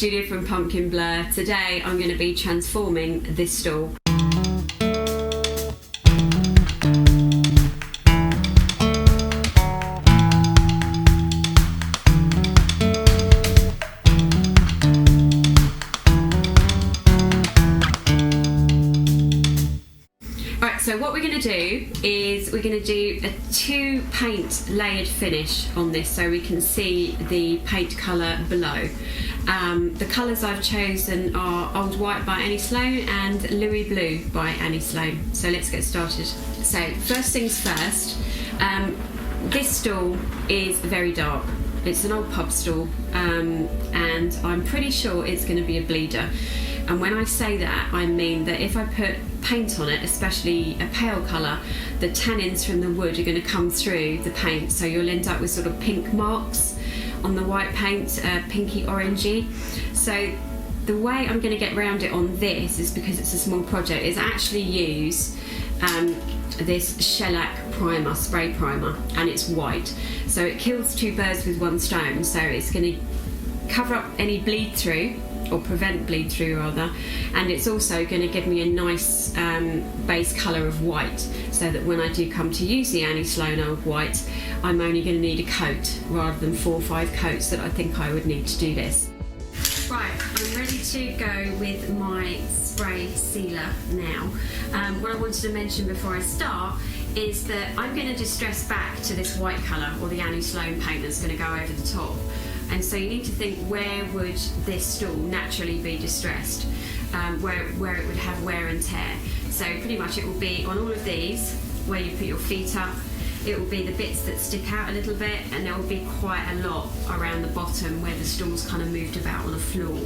Julia from Pumpkin Blur. Today I'm going to be transforming this stool. So what we're going to do is we're going to do a 2 paint layered finish on this so we can see the paint colour below. The colours I've chosen are Old White by Annie Sloan and Louis Blue by Annie Sloan. So let's get started. So first things first, this stool is very dark. It's an old pub stool and I'm pretty sure it's going to be a bleeder. And when I say that, I mean that if I put paint on it, especially a pale colour, the tannins from the wood are going to come through the paint, so you'll end up with sort of pink marks on the white paint, pinky orangey. So the way I'm going to get around it on this is, because it's a small project, is actually use this shellac primer, spray primer, and it's white. So it kills 2 birds with 1 stone, so it's going to cover up any bleed through, or prevent bleed through rather, and it's also going to give me a nice base colour of white, so that when I do come to use the Annie Sloan Old White, I'm only going to need a coat rather than 4 or 5 coats that I think I would need to do this. Right, I'm ready to go with my spray sealer now. What I wanted to mention before I start is that I'm going to distress back to this white colour, or the Annie Sloan paint that's going to go over the top. And so you need to think, where would this stool naturally be distressed, where it would have wear and tear. So pretty much it will be on all of these, where you put your feet up. It will be the bits that stick out a little bit, and there will be quite a lot around the bottom where the stool's kind of moved about on the floor.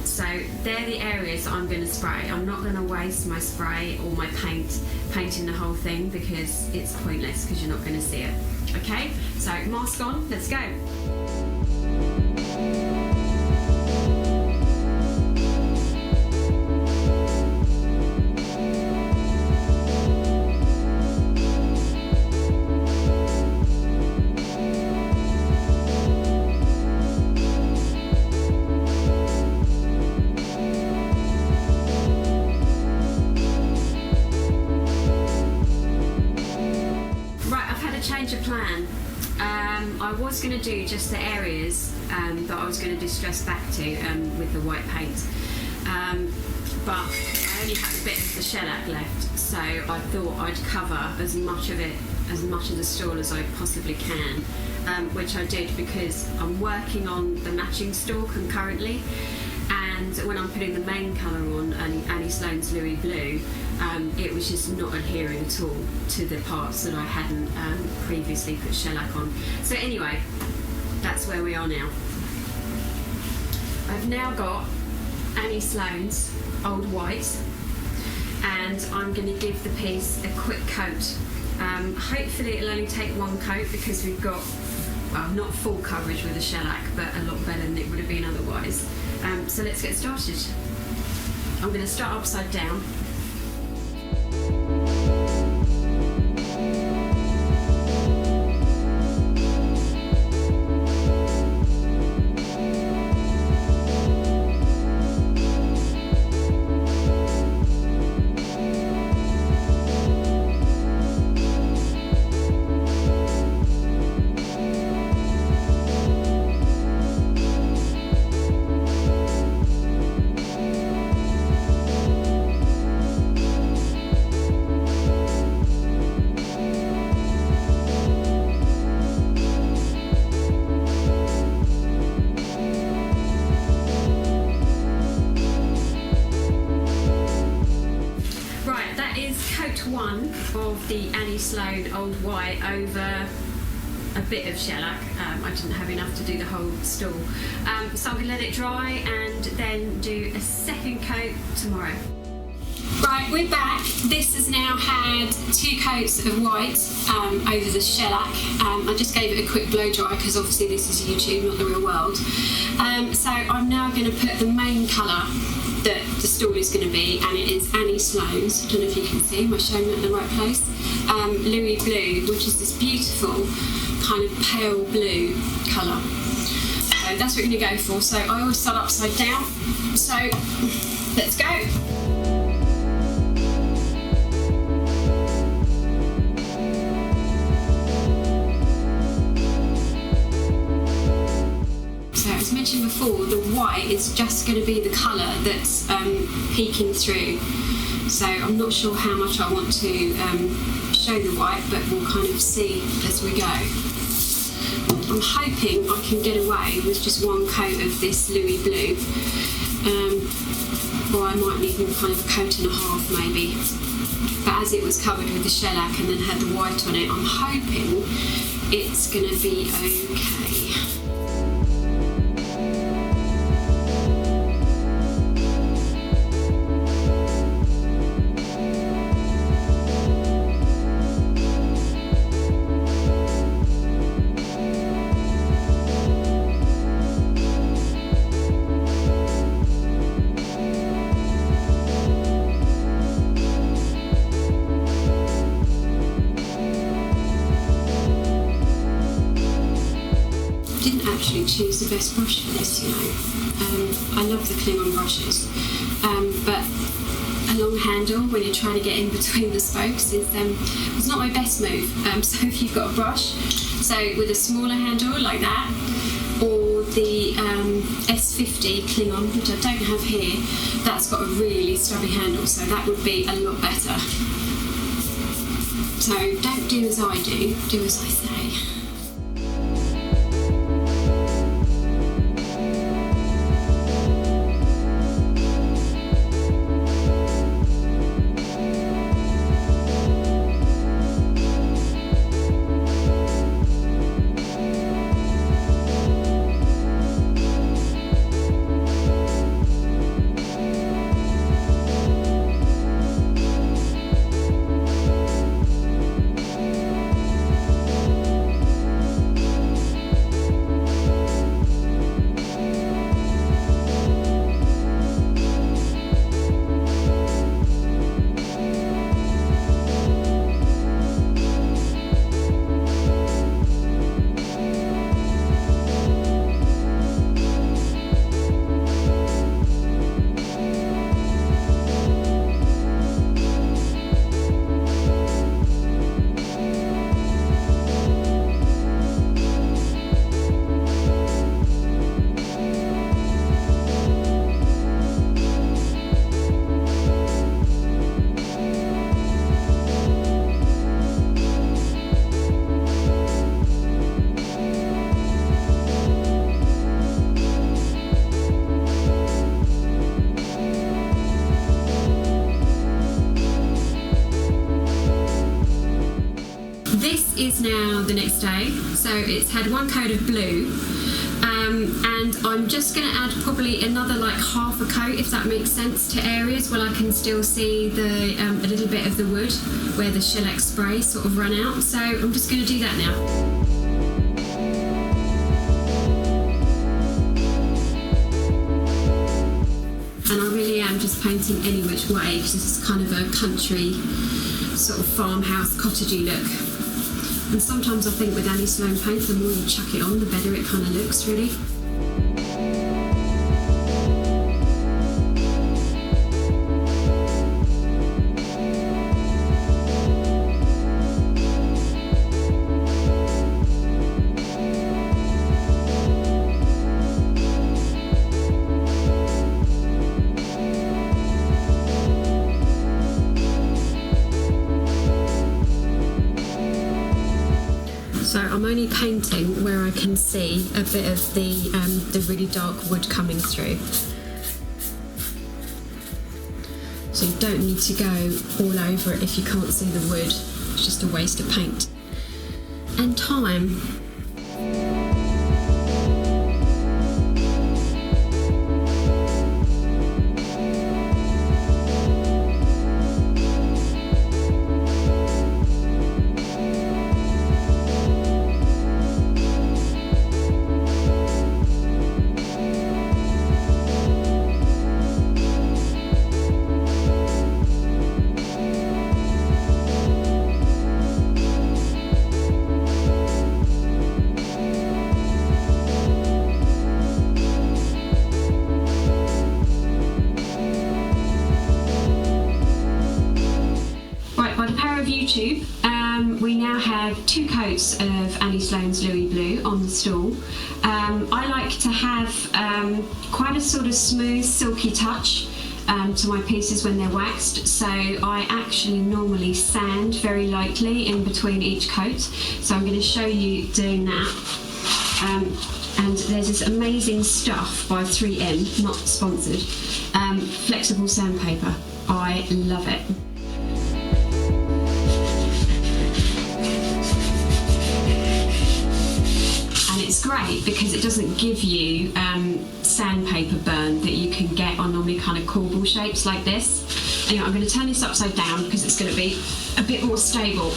So they're the areas that I'm going to spray. I'm not going to waste my spray or my painting the whole thing, because it's pointless, because you're not going to see it. Okay, so mask on, let's go. Change of plan. I was going to do just the areas that I was going to distress back to with the white paint, but I only had a bit of the shellac left, so I thought I'd cover as much of it, as much of the stool as I possibly can, which I did because I'm working on the matching stool concurrently. And when I'm putting the main colour on, Annie Sloan's Louis Blue, it was just not adhering at all to the parts that I hadn't previously put shellac on. So anyway, that's where we are now. I've now got Annie Sloan's Old White, and I'm going to give the piece a quick coat. Hopefully it'll only take 1 coat, because we've got, well, not full coverage with the shellac, but a lot better than it would have been otherwise. So let's get started. I'm going to start upside down. Coat 1 of the Annie Sloan Old White over a bit of shellac. I didn't have enough to do the whole stool. So I'm going to let it dry and then do a second coat tomorrow. Right, we're back. This has now had 2 coats of white over the shellac. I just gave it a quick blow dry because obviously this is YouTube, not the real world. So I'm now going to put the main colour that the stool is going to be, and it is Annie Sloan's. I don't know if you can see, am I showing it in the right place? Louis Blue, which is this beautiful kind of pale blue colour. So that's what we're going to go for. So I always start upside down. So let's go. So as mentioned before, the white is just going to be the colour that's peeking through. So I'm not sure how much I want to show the white, but we'll kind of see as we go. I'm hoping I can get away with just one coat of this Louis blue, or I might need kind of a coat and a half maybe. But as it was covered with the shellac and then had the white on it, I'm hoping it's going to be okay. Choose the best brush for this, you know. I love the Klingon brushes, but a long handle when you're trying to get in between the spokes is it's not my best move. So if you've got a brush, so with a smaller handle like that, or the S50 Klingon, which I don't have here, that's got a really stubby handle, so that would be a lot better. So don't do as I do as I say. Is now the next day, so it's had one coat of blue, and I'm just going to add probably another like half a coat, if that makes sense, to areas where I can still see the a little bit of the wood where the shellac spray sort of run out. So I'm just going to do that now. And I really am just painting any which way because it's kind of a country sort of farmhouse cottagey look. And sometimes I think with Annie Sloan paint, the more you chuck it on, the better it kind of looks, really. So I'm only painting where I can see a bit of the really dark wood coming through. So you don't need to go all over it if you can't see the wood. It's just a waste of paint and time. YouTube, we now have 2 coats of Annie Sloan's Louis Blue on the stool. I like to have quite a sort of smooth, silky touch to my pieces when they're waxed, so I actually normally sand very lightly in between each coat. So I'm going to show you doing that. And there's this amazing stuff by 3M, not sponsored, flexible sandpaper. I love it. And it's great because it doesn't give you sandpaper burn that you can get on normally kind of corbel shapes like this. Anyway, I'm going to turn this upside down because it's going to be a bit more stable.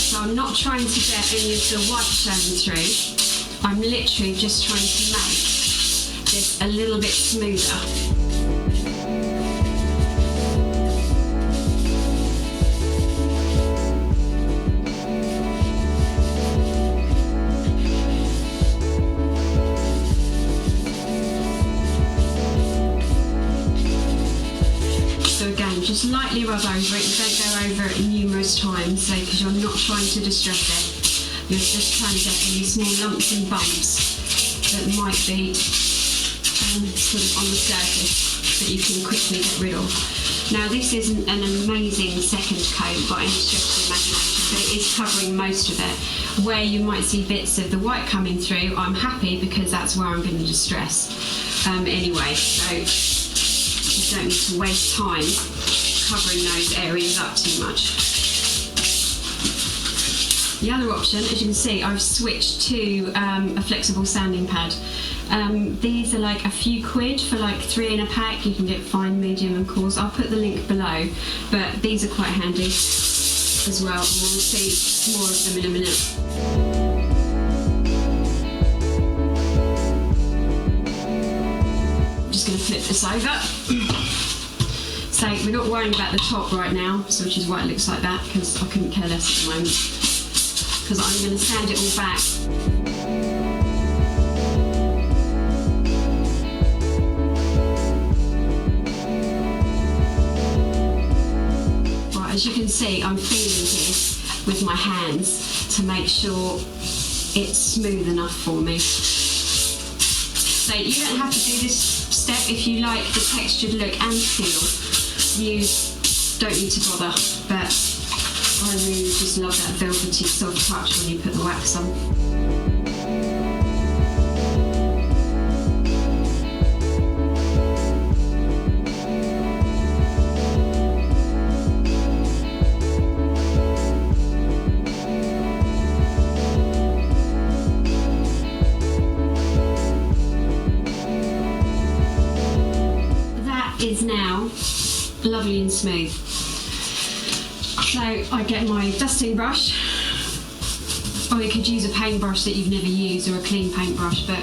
So I'm not trying to get any of the white showing through. I'm literally just trying to make this a little bit smoother. Just lightly rub over it, you don't go over it numerous times, so because you're not trying to distress it, you're just trying to get any small lumps and bumps that might be sort of on the surface that you can quickly get rid of. Now this isn't an amazing second coat by any stretch of the imagination, but it is covering most of it. Where you might see bits of the white coming through, I'm happy because that's where I'm going to distress anyway, so you don't need to waste time covering those areas up too much. The other option, as you can see, I've switched to a flexible sanding pad. These are like a few quid for like 3 in a pack. You can get fine, medium and coarse. I'll put the link below, but these are quite handy as well, and we'll see more of them in a minute. I'm just going to flip this over. So we're not worrying about the top right now, so which is why it looks like that, because I couldn't care less at the moment, because I'm going to sand it all back. Right, as you can see, I'm feeling this with my hands to make sure it's smooth enough for me. So you don't have to do this step if you like the textured look and feel. You don't need to bother, but I really just love that velvety soft touch when you put the wax on. That is now lovely and smooth. So I get my dusting brush, or you could use a paintbrush that you've never used, or a clean paintbrush, but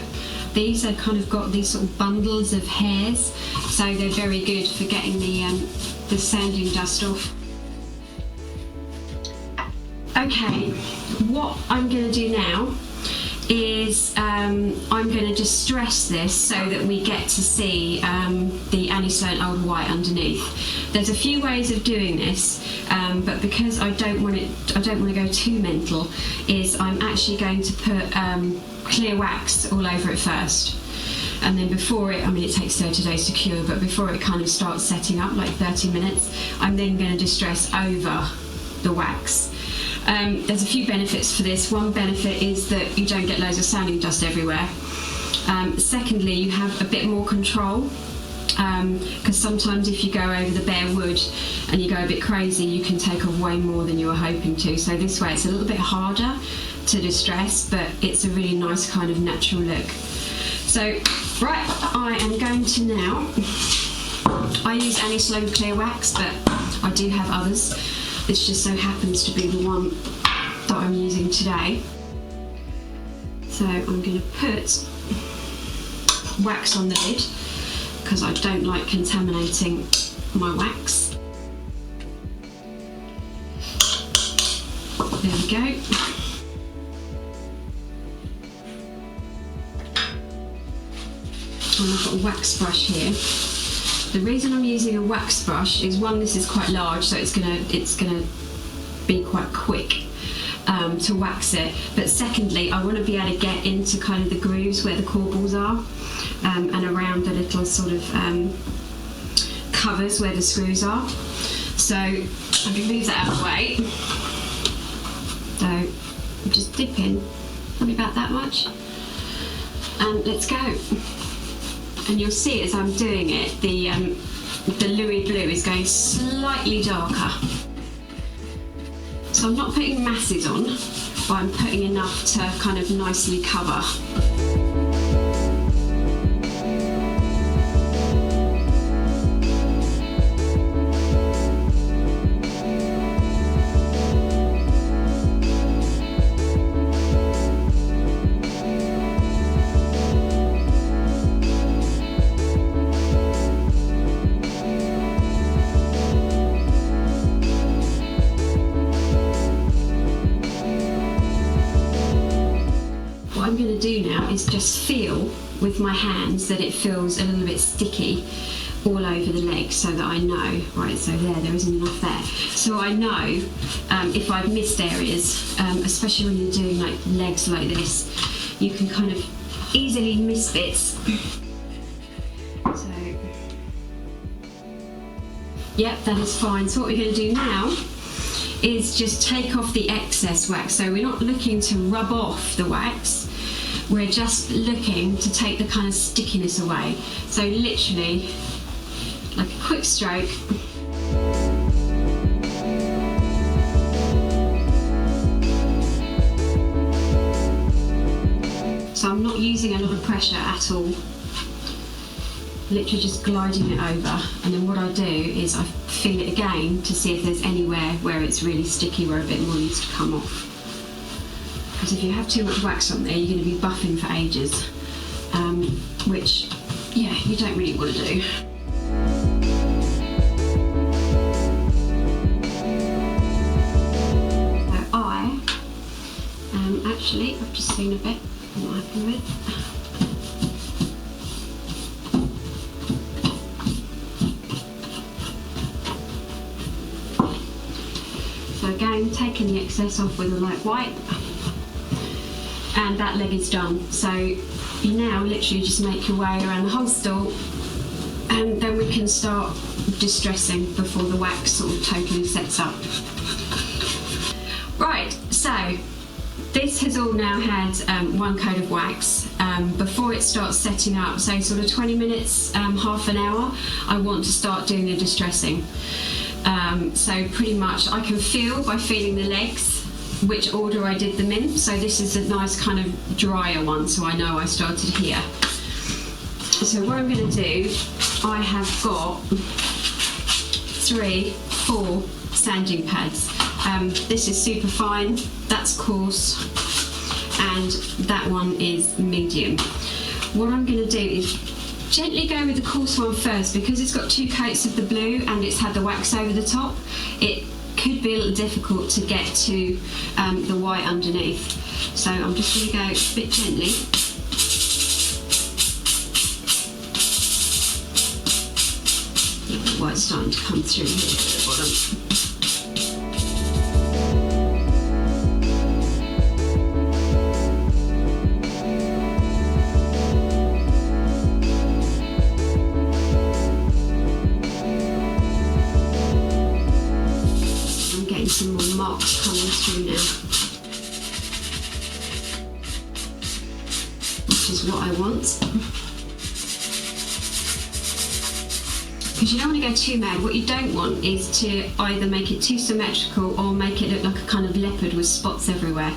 these have kind of got these sort of bundles of hairs, so they're very good for getting the sanding dust off. Okay, what I'm going to do now is I'm going to distress this so that we get to see the Annie Sloan Old White underneath. There's a few ways of doing this, but because I don't want to go too mental, is I'm actually going to put clear wax all over it first. And then before it, I mean it takes 30 days to cure, but before it kind of starts setting up, like 30 minutes, I'm then going to distress over the wax. There's a few benefits for this. One benefit is that you don't get loads of sanding dust everywhere. Secondly, you have a bit more control, because sometimes if you go over the bare wood and you go a bit crazy, you can take off way more than you were hoping to. So this way it's a little bit harder to distress, but it's a really nice kind of natural look. So, right, I am going to now, I use Annie Sloan clear wax, but I do have others. This just so happens to be the one that I'm using today. So I'm going to put wax on the lid because I don't like contaminating my wax. There we go. one, I've got a wax brush here. The reason I'm using a wax brush is, one, this is quite large, so it's gonna be quite quick to wax it. But secondly, I want to be able to get into kind of the grooves where the corbels are, and around the little sort of covers where the screws are. So I'm going to move that out of the way. So I'm just dipping, probably about that much, and let's go. And you'll see as I'm doing it, the Louis blue is going slightly darker. So I'm not putting masses on, but I'm putting enough to kind of nicely cover. What I'm going to do now is just feel with my hands that it feels a little bit sticky all over the legs, so that I know, right, so there isn't enough there. So I know if I've missed areas, especially when you're doing like legs like this, you can kind of easily miss bits. So, yep, that is fine. So what we're going to do now is just take off the excess wax. So we're not looking to rub off the wax, we're just looking to take the kind of stickiness away. So literally, like a quick stroke. So I'm not using a lot of pressure at all. Literally just gliding it over, and then what I do is I feel it again to see if there's anywhere where it's really sticky, where a bit more needs to come off. Because if you have too much wax on there, you're going to be buffing for ages, which, yeah, you don't really want to do. So actually, I've just seen a bit I'm not happy with. So again, taking the excess off with a light wipe, and that leg is done. So you now literally just make your way around the whole stall, and then we can start distressing before the wax sort of totally sets up. Right, so this has all now had one coat of wax. Before it starts setting up, so sort of 20 minutes, half an hour, I want to start doing the distressing. So pretty much I can feel by feeling the legs which order I did them in. So this is a nice kind of drier one, so I know I started here. So what I'm going to do, I have got 3, 4 sanding pads. This is super fine, that's coarse, and that one is medium. What I'm going to do is gently go with the coarse one first, because it's got 2 coats of the blue and it's had the wax over the top. It could be a little difficult to get to the white underneath. So I'm just going to go a bit gently. The white's starting to come through here at the bottom. Some more marks coming through now, which is what I want. Because you don't want to go too mad. What you don't want is to either make it too symmetrical or make it look like a kind of leopard with spots everywhere.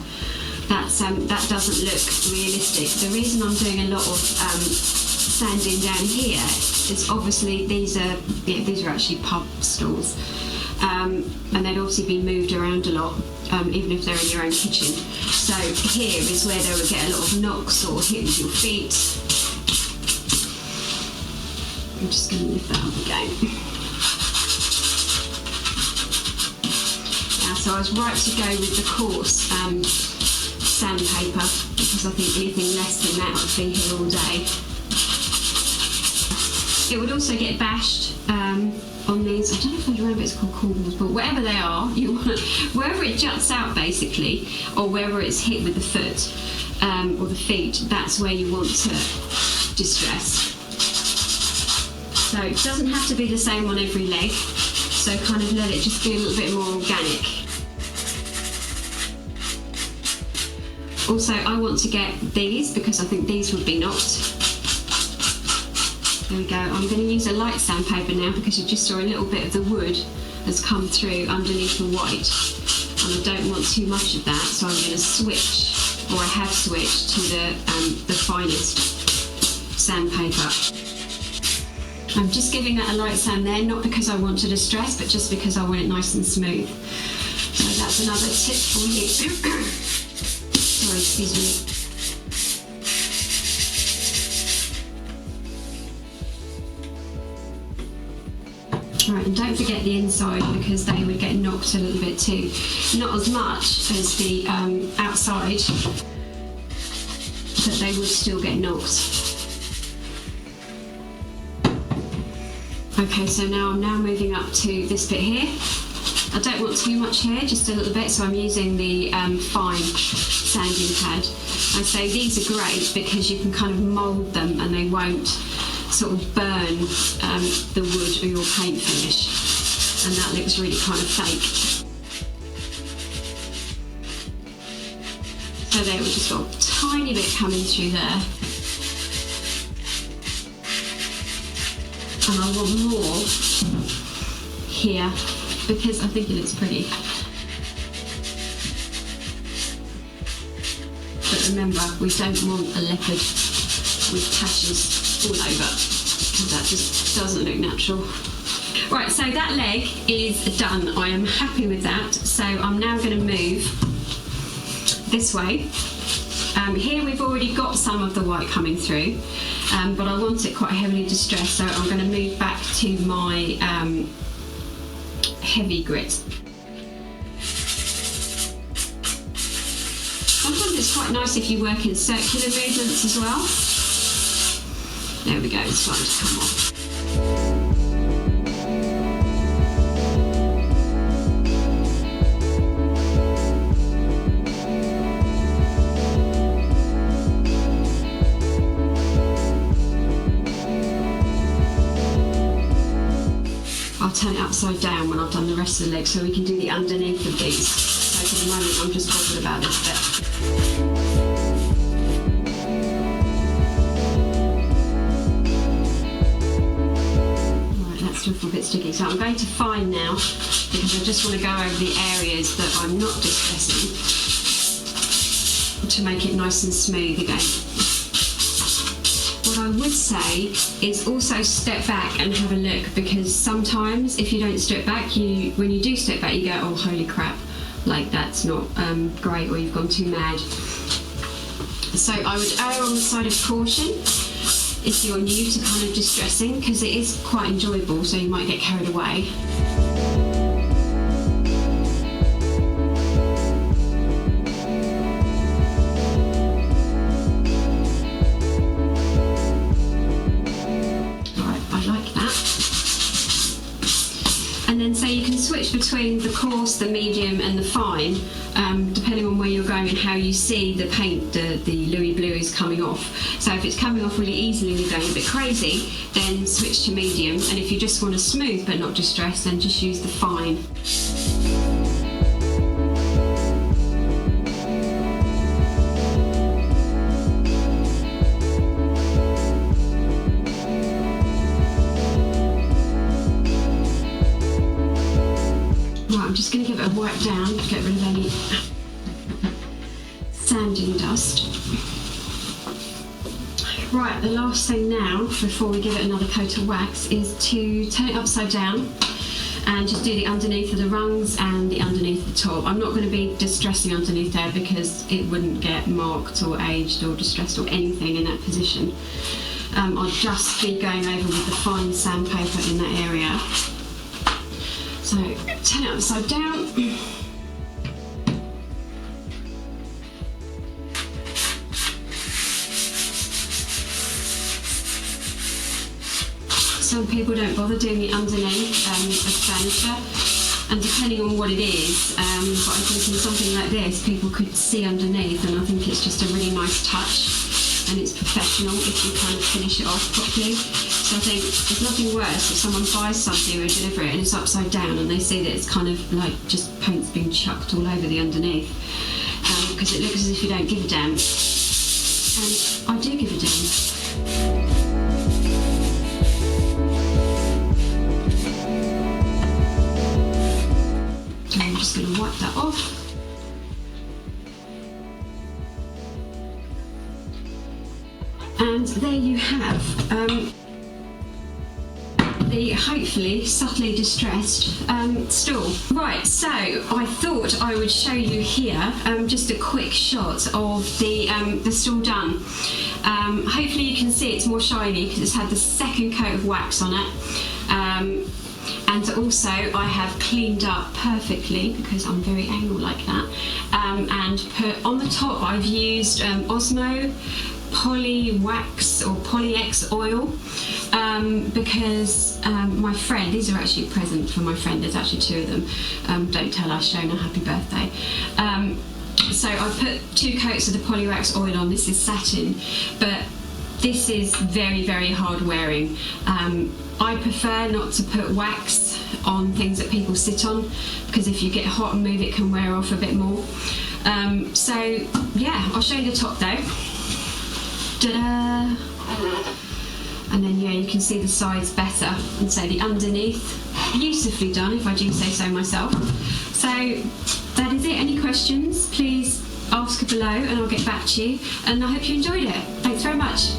That doesn't look realistic. The reason I'm doing a lot of sanding down here is obviously these are actually pub stalls. And they'd obviously be moved around a lot, even if they're in your own kitchen. So here is where they would get a lot of knocks or hit with your feet. I'm just going to lift that up again. So I was right to go with the coarse sandpaper, because I think anything less than that would be here all day. It would also get bashed on these. I don't know if those round bits are called corbels, but wherever they are, you want wherever it juts out basically, or wherever it's hit with the foot or the feet, that's where you want to distress. So it doesn't have to be the same on every leg, so kind of let it just be a little bit more organic. Also, I want to get these because I think these would be knocked. There we go. I'm going to use a light sandpaper now because you just saw a little bit of the wood has come through underneath the white, and I don't want too much of that, so I'm going to switch, or I have switched to the finest sandpaper. I'm just giving that a light sand there, not because I want to distress, but just because I want it nice and smooth. So that's another tip for you. Sorry, excuse me. Right, and don't forget the inside because they would get knocked a little bit too. Not as much as the outside, but they would still get knocked. Okay, so now I'm moving up to this bit here. I don't want too much here, just a little bit, so I'm using the fine sanding pad. I say these are great because you can kind of mould them and they won't sort of burn the wood or your paint finish, and that looks really kind of fake. So there, we've just got a tiny bit coming through there. And I want more here because I think it looks pretty. But remember, we don't want a leopard with taches all over because that just doesn't look natural. Right, so that leg is done. I am happy with that. So I'm now going to move this way. Here we've already got some of the white coming through, but I want it quite heavily distressed, so I'm going to move back to my heavy grit. Sometimes it's quite nice if you work in circular movements as well. There we go, it's starting to come off. I'll turn it upside down when I've done the rest of the leg so we can do the underneath of these. So for the moment I'm just bothered about this bit. Right, that's a little bit sticky. So I'm going to fine now because I just want to go over the areas that I'm not distressing to make it nice and smooth again. What I would say is also step back and have a look, because sometimes if you don't step back, when you do step back you go, oh holy crap, like that's not great, or you've gone too mad. So I would err on the side of caution if you're new to kind of distressing, because it is quite enjoyable, so you might get carried away. And then so you can switch between the coarse, the medium and the fine, depending on where you're going and how you see the paint, the Louis Blue is coming off. So if it's coming off really easily and you're going a bit crazy, then switch to medium, and if you just want to smooth but not distress, then just use the fine. I'm just going to give it a wipe down to get rid of any sanding dust. Right, the last thing now, before we give it another coat of wax, is to turn it upside down and just do the underneath of the rungs and the underneath the top. I'm not going to be distressing underneath there because it wouldn't get marked or aged or distressed or anything in that position. I'll just be going over with the fine sandpaper in that area. So turn it upside down. some people don't bother doing the underneath of furniture, and depending on what it is, but I think in something like this people could see underneath, and I think it's just a really nice touch and it's professional if you kind of finish it off properly. So I think there's nothing worse if someone buys something or deliver it and it's upside down and they see that it's kind of like just paint's being chucked all over the underneath, because it looks as if you don't give a damn, and I do give a damn. I'm just going to wipe that off. And there you have the hopefully subtly distressed stool. Right, so I thought I would show you here just a quick shot of the stool done. Hopefully you can see it's more shiny because it's had the second coat of wax on it. And also I have cleaned up perfectly because I'm very anal like that, and put on the top I've used Osmo Poly Wax or Poly-X oil, because my friend, these are actually a present for my friend, there's actually two of them, don't tell us, Shona, happy birthday. So I put 2 coats of the Poly-Wax oil on. This is satin, but this is very, very hard wearing. I prefer not to put wax on things that people sit on, because if you get hot and move it can wear off a bit more. So yeah, I'll show you the top though. Ta-da! And then yeah, you can see the sides better, and so the underneath, beautifully done if I do say so myself. So that is it. Any questions, please ask below and I'll get back to you, and I hope you enjoyed it. Thanks very much.